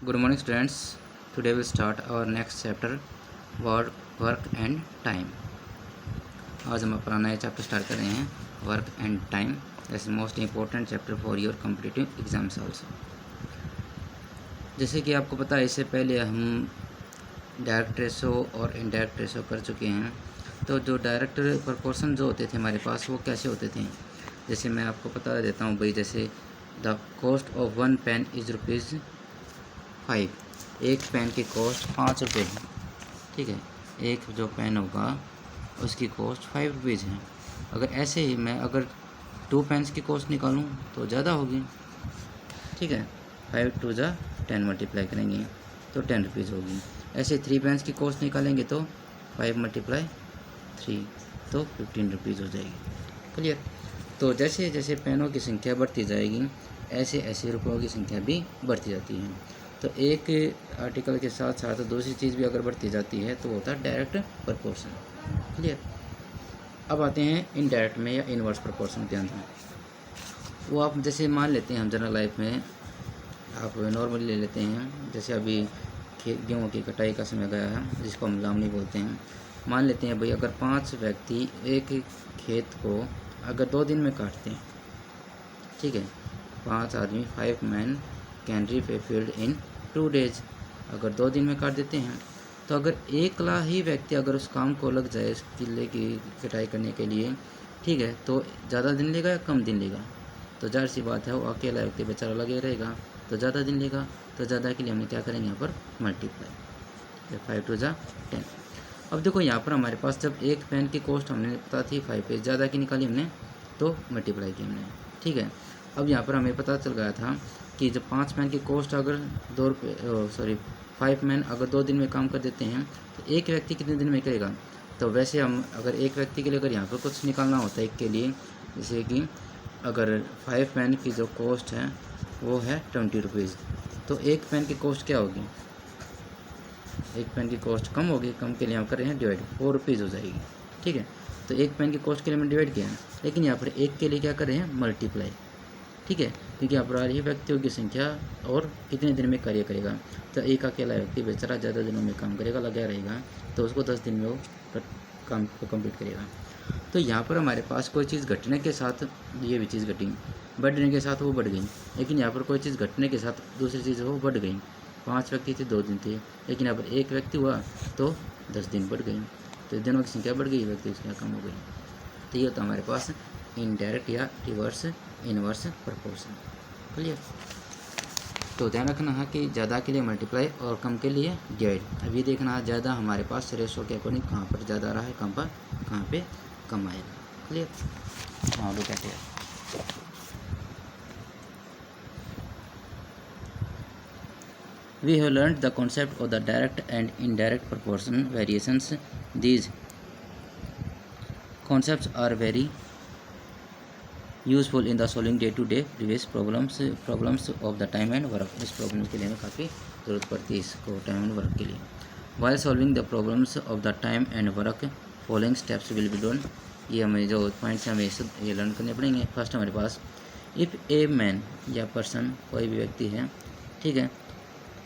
Good morning, students. Today we'll start our next chapter, work and time. आज हम अपना नया चैप्टर स्टार्ट कर रहे हैं, work and time. This is most important chapter for your competitive exams also. जैसे कि आपको पता है, इससे पहले हम डायरेक्ट रेशो और इनडायरेक्ट रेशो कर चुके हैं. तो जो डायरेक्ट प्रपोर्शन जो होते थे हमारे पास, वो कैसे होते थे. जैसे मैं आपको बता देता हूँ भाई. जैसे the cost of one pen is ₹5. एक पेन की कॉस्ट ₹5 है. ठीक है, एक जो पेन होगा उसकी कॉस्ट ₹5 है. अगर ऐसे ही मैं अगर 2 पेन्स की कॉस्ट निकालूं तो ज़्यादा होगी. ठीक है, 5 2 जा 10 मल्टीप्लाई करेंगे तो ₹10 होगी. ऐसे 3 पेन्स की कॉस्ट निकालेंगे तो 5 × 3 तो ₹15 हो जाएगी. क्लियर. तो जैसे जैसे पेनों की संख्या बढ़ती जाएगी, ऐसे ऐसे रुपयों की संख्या भी बढ़ती जाती है. तो एक आर्टिकल के साथ साथ दूसरी चीज़ भी अगर बढ़ती जाती है तो वो होता है डायरेक्ट प्रपोर्शन. क्लियर. अब आते हैं इनडायरेक्ट में या इनवर्स प्रपोर्शन के अंदर. वो आप जैसे मान लेते हैं, हम जनरल लाइफ में आप नॉर्मली ले लेते हैं. जैसे अभी गेहूँ की कटाई का समय गया है, जिसको हम लावनी बोलते हैं. मान लेते हैं भाई, अगर 5 व्यक्ति एक खेत को अगर 2 दिन में काटते हैं, ठीक है, 5 आदमी 5 man can reap a field in 2 days. अगर 2 दिन में काट देते हैं तो अगर एकला ही व्यक्ति अगर उस काम को लग जाए, इस किले की कटाई करने के लिए, ठीक है, तो ज़्यादा दिन लेगा या कम दिन लेगा. तो जाहिर सी बात है, वो अकेला व्यक्ति बेचारा लगे रहेगा तो ज़्यादा दिन लेगा. तो ज़्यादा के लिए हमने क्या करेंगे यहाँ पर मल्टीप्लाई. 5 2 जा 10. अब देखो यहाँ पर हमारे पास जब एक पेन की कॉस्ट हमने पता थी 5 पे, ज़्यादा की निकाली हमने तो मल्टीप्लाई की हमने. ठीक है. अब यहाँ पर हमें पता चल गया था कि जब 5 मैन की कॉस्ट अगर 5 मैन अगर 2 दिन में काम कर देते हैं तो एक व्यक्ति कितने दिन में करेगा. तो वैसे हम अगर एक व्यक्ति के लिए अगर यहाँ पर कुछ निकालना होता है एक के लिए, जैसे कि अगर 5 मैन की जो कॉस्ट है वो है ₹20, तो एक पेन की कॉस्ट क्या होगी. एक पेन की कॉस्ट कम होगी. कम के लिए हम कर रहे हैं डिवाइड, ₹4 हो जाएगी. ठीक है. तो एक पेन की कॉस्ट के लिए हमने डिवाइड किया है, लेकिन यहाँ पर एक के लिए क्या कर रहे हैं मल्टीप्लाई. ठीक है, क्योंकि अपराधी व्यक्तियों की संख्या और कितने दिन में कार्य करेगा. तो एक अकेला व्यक्ति बेचारा ज़्यादा दिनों में काम करेगा, लगा रहेगा, तो उसको 10 दिन में वो काम को कंप्लीट करेगा. तो यहाँ पर हमारे पास कोई चीज़ घटने के साथ ये भी चीज़ घटी, बढ़ने के साथ वो बढ़ गई. लेकिन यहाँ पर कोई चीज़ घटने के साथ दूसरी चीज़ वो बढ़ गई. 5 व्यक्ति थे 2 दिन थे, लेकिन यहाँ पर एक व्यक्ति हुआ तो 10 दिन बढ़ गई. तो दिनों की संख्या बढ़ गई, व्यक्ति की संख्या कम हो गई. तो ये होता है हमारे पास इनडायरेक्ट या रिवर्स इनवर्स प्रपोर्शन. क्लियर. तो ध्यान रखना है कि ज़्यादा के लिए मल्टीप्लाई और कम के लिए डिवाइड. अब ये देखना है ज़्यादा हमारे पास रेशो के अकॉर्डिंग कहाँ पर ज़्यादा रहा है, कहाँ पे कम आएगा. क्लियर. हाँ, look at here. We have learned the concept of the direct and indirect proportion variations. These concepts are very useful in the solving day to day previous problems of the time and work. इस problem के लिए हमें काफ़ी ज़रूरत पड़ती है इसको, time and work के लिए. While solving the problems of the time and work following steps will be done. ये हमें जो पॉइंट्स हैं हमें ये लर्न करने पड़ेंगे. फर्स्ट हमारे पास, इफ़ ए मैन या पर्सन कोई भी व्यक्ति है, ठीक है,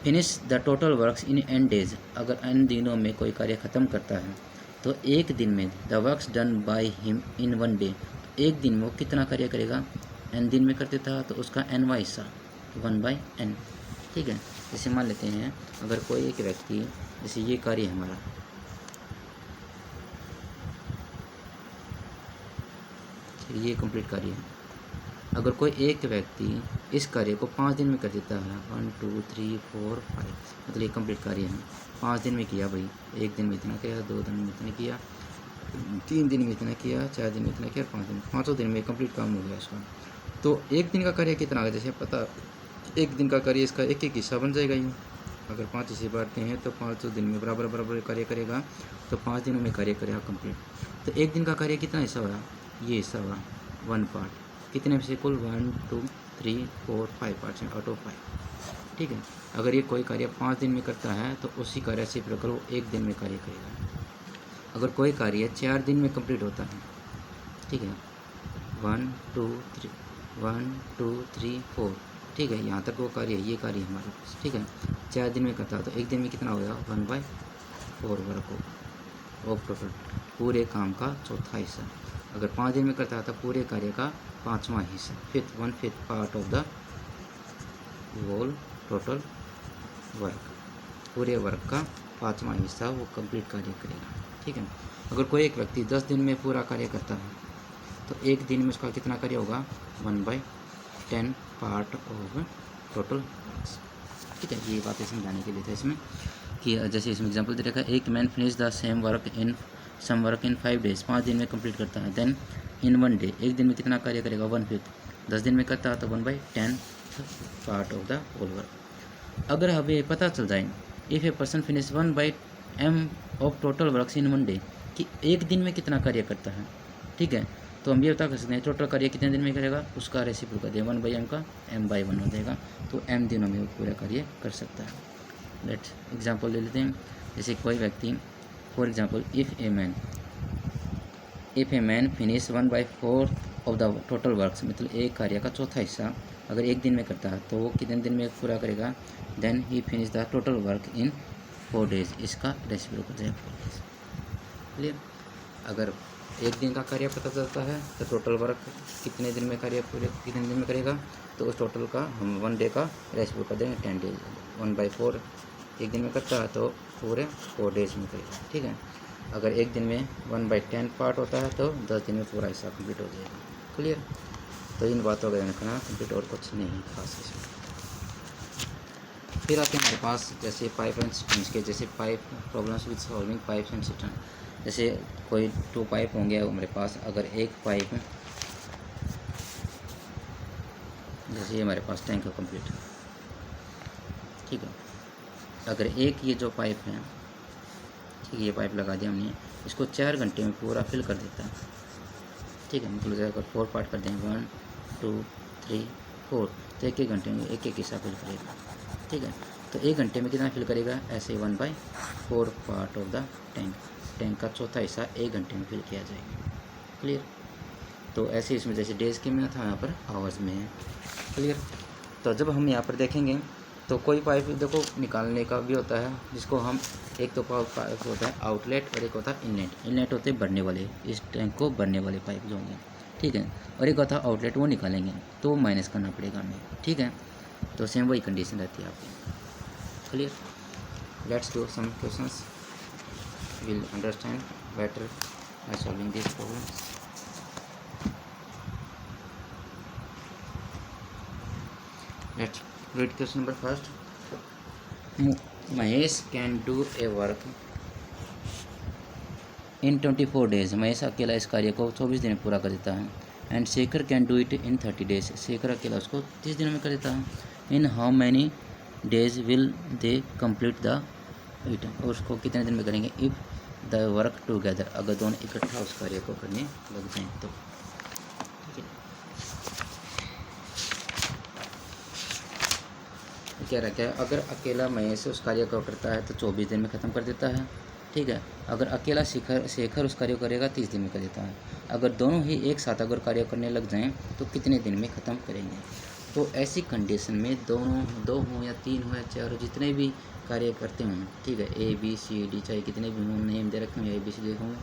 finish the total works in n days. अगर n दिनों में कोई कार्य ख़त्म करता है तो एक दिन में the works done by him in 1 day. एक दिन में वो कितना कार्य करेगा. n दिन में करते था तो उसका nवां हिस्सा 1/n. ठीक है. जैसे मान लेते हैं अगर कोई एक व्यक्ति, जैसे ये कार्य है हमारा, ये कंप्लीट कार्य है. अगर कोई एक व्यक्ति इस कार्य को 5 दिन में कर देता है, 1 2 3 4 5, मतलब ये कंप्लीट कार्य है. 5 दिन में किया भाई. एक दिन में इतना किया, 2 दिन में इतना किया, 3 दिन में इतना किया, 4 दिन में इतना किया, 5 दिन में कंप्लीट काम हो गया इसका. तो एक दिन का कार्य कितना होगा. जैसे पता, एक दिन का कार्य इसका एक हिस्सा बन जाएगा. ये अगर 5 हिस्से बांटते हैं तो 5 दिन में बराबर बराबर कार्य करेगा, तो 5 दिनों में कार्य करेगा कंप्लीट. तो एक दिन का कार्य कितना हिस्सा हुआ. ये हिस्सा हुआ 1 पार्ट. कितने में से कुल 1 2 3 4 5 पार्ट्स हैं आउट ऑफ 5. ठीक है. अगर ये कोई कार्य 5 दिन में करता है तो उसी कार्य से प्रकार वो एक दिन में कार्य करेगा. अगर कोई कार्य 4 दिन में कंप्लीट होता है, ठीक है, 1 2 3 4 ठीक है, यहाँ तक वो कार्य है, ये कार्य हमारे पास, ठीक है। 4 दिन में करता है तो एक दिन में कितना हो गया, 1/4 वर्क ऑफ टोटल, पूरे काम का चौथा हिस्सा। अगर 5 दिन में करता है तो पूरे कार्य का 5वां हिस्सा, 1/5 part of the whole total work, पूरे वर्क का 5वां हिस्सा वो कंप्लीट कार्य करेगा, ठीक है। अगर कोई एक व्यक्ति 10 दिन में पूरा कार्य करता है तो एक दिन में उसका कितना कार्य होगा, 1/10 पार्ट ऑफ टोटल वर्क्स, ठीक है। ये बातें समझाने के लिए था इसमें कि जैसे इसमें एग्जांपल दे रखा है, एक man finish the same work in 5 days, 5 दिन में कंप्लीट करता है। देन इन 1 डे, एक दिन में कितना कार्य करेगा, 1/5, 10 दिन में करता है तो 1/10 part of the whole work. अगर हमें पता चल जाए if a person finish 1/m of total works in 1 day, कि एक दिन में कितना कार्य करता है, ठीक है, तो हम ये बता सकते हैं टोटल कार्य कितने दिन में करेगा, उसका रेसिप्रोकल कर दें 1/m का m/1 हो जाएगा, तो m दिनों में वो पूरा कार्य कर सकता है। लेट एग्जांपल ले लेते हैं, जैसे कोई व्यक्ति, for example if a man finish 1/4 of the total works, मतलब एक कार्य का चौथा हिस्सा अगर एक दिन में करता है तो वो कितने दिन में पूरा करेगा, then he finish the total work in 4 days, इसका रेसिप्रोकल हो जाएगा 4 डेज, क्लियर। अगर एक दिन का कार्य पता चलता है तो टोटल वर्क कितने दिन में कार्य पूरे कितने दिन में करेगा, तो उस टोटल का हम 1 डे का रेसिप्रोकल कर देंगे 10 डेज, 1/4 एक दिन में करता है तो पूरे 4 डेज में करेगा, ठीक है। अगर एक दिन में 1/10 पार्ट होता है तो 10 दिन में पूरा हिस्सा कंप्लीट हो जाएगा, क्लियर। तो इन बातों का ध्यान रखना, कंप्लीट और कुछ नहीं खास इसमें। फिर आते हैं हमारे पास जैसे पाइप एंड सिस्टम्स के, जैसे pipe problems with solving pipe and system. जैसे कोई 2 पाइप होंगे हमारे पास, अगर एक पाइप, जैसे ये हमारे पास टैंक है कंप्लीट, ठीक है। अगर एक ये जो पाइप है, ठीक है, ये पाइप लगा दिया हमने, इसको 4 घंटे में पूरा फिल कर देता है, ठीक है। मतलब अगर 4 पार्ट कर देंगे 1 2 3 4, तो एक घंटे में एक हिस्सा फिल करेगा, ठीक है। तो 1 घंटे में कितना फिल करेगा, ऐसे 1/4 पार्ट ऑफ द टैंक का चौथा हिस्सा 1 घंटे में फिल किया जाएगा, क्लियर। तो ऐसे इसमें जैसे डेज के में था, यहाँ पर आवर्स में है, क्लियर। तो जब हम यहाँ पर देखेंगे तो कोई पाइप देखो निकालने का भी होता है, जिसको हम, एक तो पाइप होता है आउटलेट और एक होता है इनलेट। इनलेट होते हैं भरने वाले, इस टैंक को भरने वाले पाइप जो होंगे, ठीक है, और एक होता है आउटलेट, वो निकालेंगे तो वो माइनस करना पड़ेगा हमें, ठीक है। तो सेम वही कंडीशन रहती है आपकी, clear. Let's do some questions, will understand better by solving this problems. Let's read question number first. Mahesh can do a work in 24 days. Mahesh अकेला इस कार्य को 24 दिन में पूरा कर देता है। And Shekhar can do it in 30 days. Shekhar अकेला उसको 30 दिनों में कर देता है। In how many days will they complete the it, और उसको कितने दिन में करेंगे, इफ़ द वर्क टुगेदर, अगर दोनों इकट्ठा उस कार्य को करने लग जाएं तो, ठीक है। क्या रखा है, अगर अकेला महेश उस कार्य को करता है तो 24 दिन में ख़त्म कर देता है, ठीक है। अगर अकेला शेखर उस कार्य को करेगा 30 दिन में कर देता है। अगर दोनों ही एक साथ अगर कार्य करने लग जाएं तो कितने दिन में ख़त्म करेंगे। तो ऐसी कंडीशन में दोनों 2 हों या 3 हो या 4 हो, जितने भी कार्य करते हों, ठीक है, ABCD चाहे कितने भी हों, नेम दे रखे हों ABCD हों,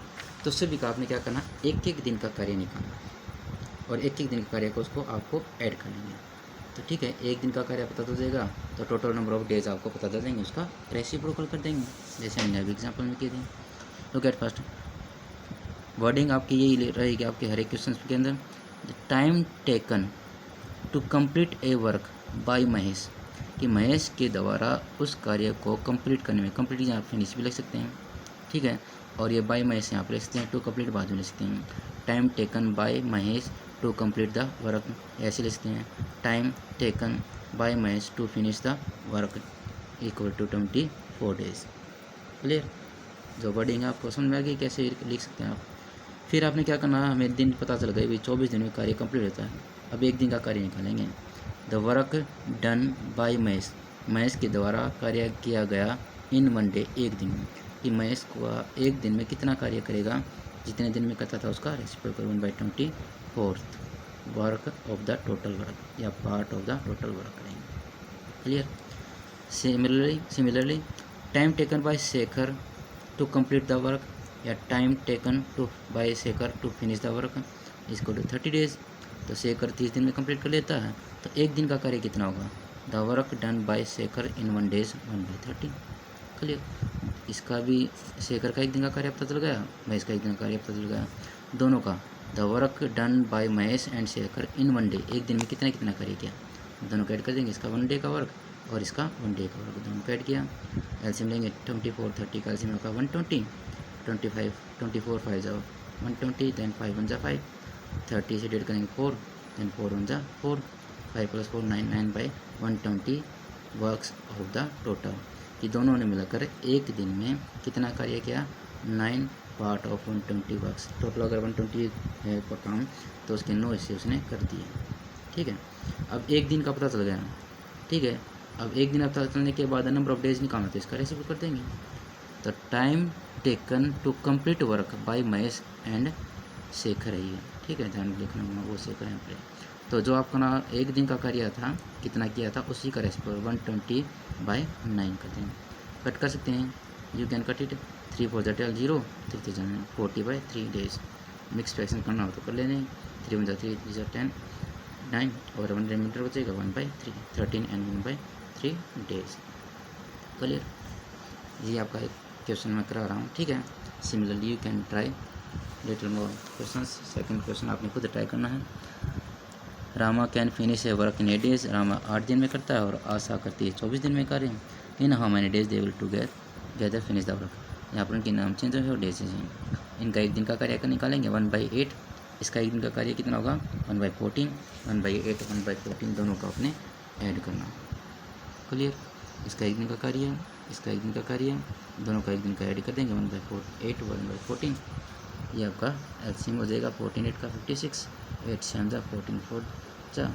तो सभी का आपने क्या करना, एक एक दिन का कार्य निकालना और एक एक दिन का कार्य को उसको आपको ऐड कर लेंगे, तो ठीक है। एक दिन का कार्य पता चल जाएगा तो टोटल नंबर ऑफ डेज आपको पता चल जाएंगे, उसका रेसिप्रोकल कर देंगे, जैसे हमने अभी एग्जाम्पल में किए थे। लुक एट फर्स्ट, वर्डिंग आपकी यही रहेगी आपके हर एक क्वेश्चन के अंदर। Time taken to complete a work by Mahesh, कि महेश के द्वारा उस कार्य को कंप्लीट करने में, कंप्लीट यहाँ फिनिश भी लिख सकते हैं, ठीक है, और ये बाय महेश यहाँ पर लिख सकते हैं, टू कंप्लीट बाद में लिख सकते हैं। Time taken by Mahesh to complete the work, ऐसे लिखते हैं। Time taken by Mahesh to finish the work equal to 24 days, clear. जो वर्डिंग है आपको समझ में आ गई कैसे लिख सकते हैं आप। फिर आपने क्या करना है, हमें दिन पता चल गया भाई 24 दिन में कार्य कंप्लीट होता है। अब एक दिन का कार्य निकालेंगे। The work done by Mahesh, Mahesh के द्वारा कार्य किया गया इन 1 डे, एक दिन में, कि महेश को एक दिन में कितना कार्य करेगा, जितने दिन में करता था उसका reciprocal 1/24। Work of the total work या part of the total work करेंगे। Clear. Similarly time taken by Shekhar to complete the work या time taken to by Shekhar to finish the work इसको टू 30 डेज। तो शेखर 30 दिन में कंप्लीट कर लेता है, तो एक दिन का कार्य कितना होगा? The work done by Shekhar in 1 days 1/30। Clear. इसका भी शेखर का एक दिन का कार्य पता चल गया, महेश का एक दिन का कार्य पता चल गया, दोनों का। The work done by Mahesh and Shekhar in 1 day, एक दिन में कितना कितना कार्य किया, दोनों को ऐड कर देंगे। इसका 1 डे का वर्क और इसका 1 डे का वर्क दोनों को ऐड किया। एलसीएम लेंगे 24 30 का एलसीएम होगा 120, 25 24 5 जाओ 120, देन 5 1 जा 5, 30 से डिवाइड करेंगे 4, देन 4 1 जा 4, 5 + 4 9 9/120 वर्क्स ऑफ द टोटल। कि दोनों ने मिलकर एक दिन में कितना कार्य किया? 9 पार्ट ऑफ 120 वर्क्स। टोटल अगर 120 है पर काम, तो उसके 9 हिस्से उसने कर दिए। ठीक है। अब एक दिन का पता चल गया। ठीक है। अब एक दिन पता चलने के बाद नंबर ऑफ डेज निकालना, तो इसका रेसिपी कर देंगे। तो time taken to complete work by Mahesh and Shekhar है ये। ठीक है, ध्यान लिखना वो शेखर है पहले। तो जो आपका ना एक दिन का कार्य था कितना किया था, उसी का रेसिपी 120/9 कर देंगे। कट कर सकते हैं, you can cut it. 3 4 12 0, 3 3 40/3 days. Mix fraction करना हो तो कर लेने। 3 1 3 3 10 9 और 1 रिमाइंडर बचेगा 1/3 13 एंड 1/3 डेज। क्लियर। ये आपका एक क्वेश्चन मैं करा रहा हूँ। ठीक है। Similarly you can try little more questions. Second question आपने खुद ट्राई करना है। Rama can finish A work in 8 days. Rama 8 दिन में करता है और आशा करती है 24 दिन में कार्य। In how many days they will together finish the work. यहाँ पर उनके नाम चेंज है और डेज चेंज है। इनका एक दिन का कार्य का निकालेंगे 1/8। इसका एक दिन का कार्य कितना होगा? 1/14, 1/8 1/14 दोनों का अपने ऐड करना। क्लियर। इसका एक दिन का कार्य है, इसका एक दिन का कार्य है, दोनों का एक दिन का ऐड कर देंगे 1/8 1/14। ये आपका एलसीएम हो जाएगा 14 8 का 56, 8 7 जा 14 4 जा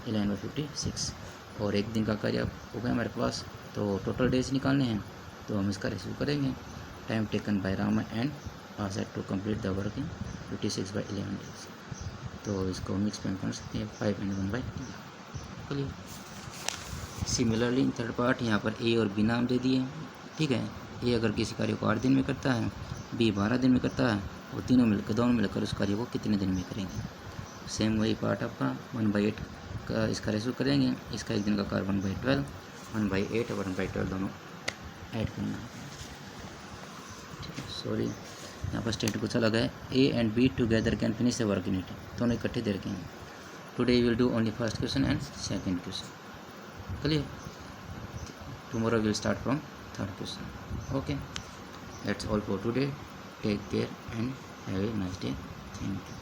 11/56। और एक दिन का कार्य हो गया हमारे पास। तो टोटल डेज निकालने हैं, तो हम इसका रेशियो करेंगे। Time taken by Rama and Asha to complete the work in 56/11 days. तो इसको हम एक्सपेंड कर सकते हैं 5 and 1/11। Clear. Similarly in third part यहाँ पर ए और बी नाम दे दिए। ठीक है। ए अगर किसी कार्य को 8 दिन में करता है, बी 12 दिन में करता है, वो दोनों मिलकर उस कार्य को कितने दिन में करेंगे। सेम वही पार्ट आपका 1/8 का इसका रेशो करेंगे। इसका एक दिन का कार्य 1/12, 1/8 और 1/12 दोनों ऐड करना है। ठीक है। सॉरी, यहाँ पर स्टेट कुछ अलग है। A and be together can finish A work in it. दोनों इकट्ठे दे रखे हैं। Today will do only first question and second question. Clear. Tomorrow we'll start from third question. Okay. That's all for today. Take care and have a nice day. Thank you.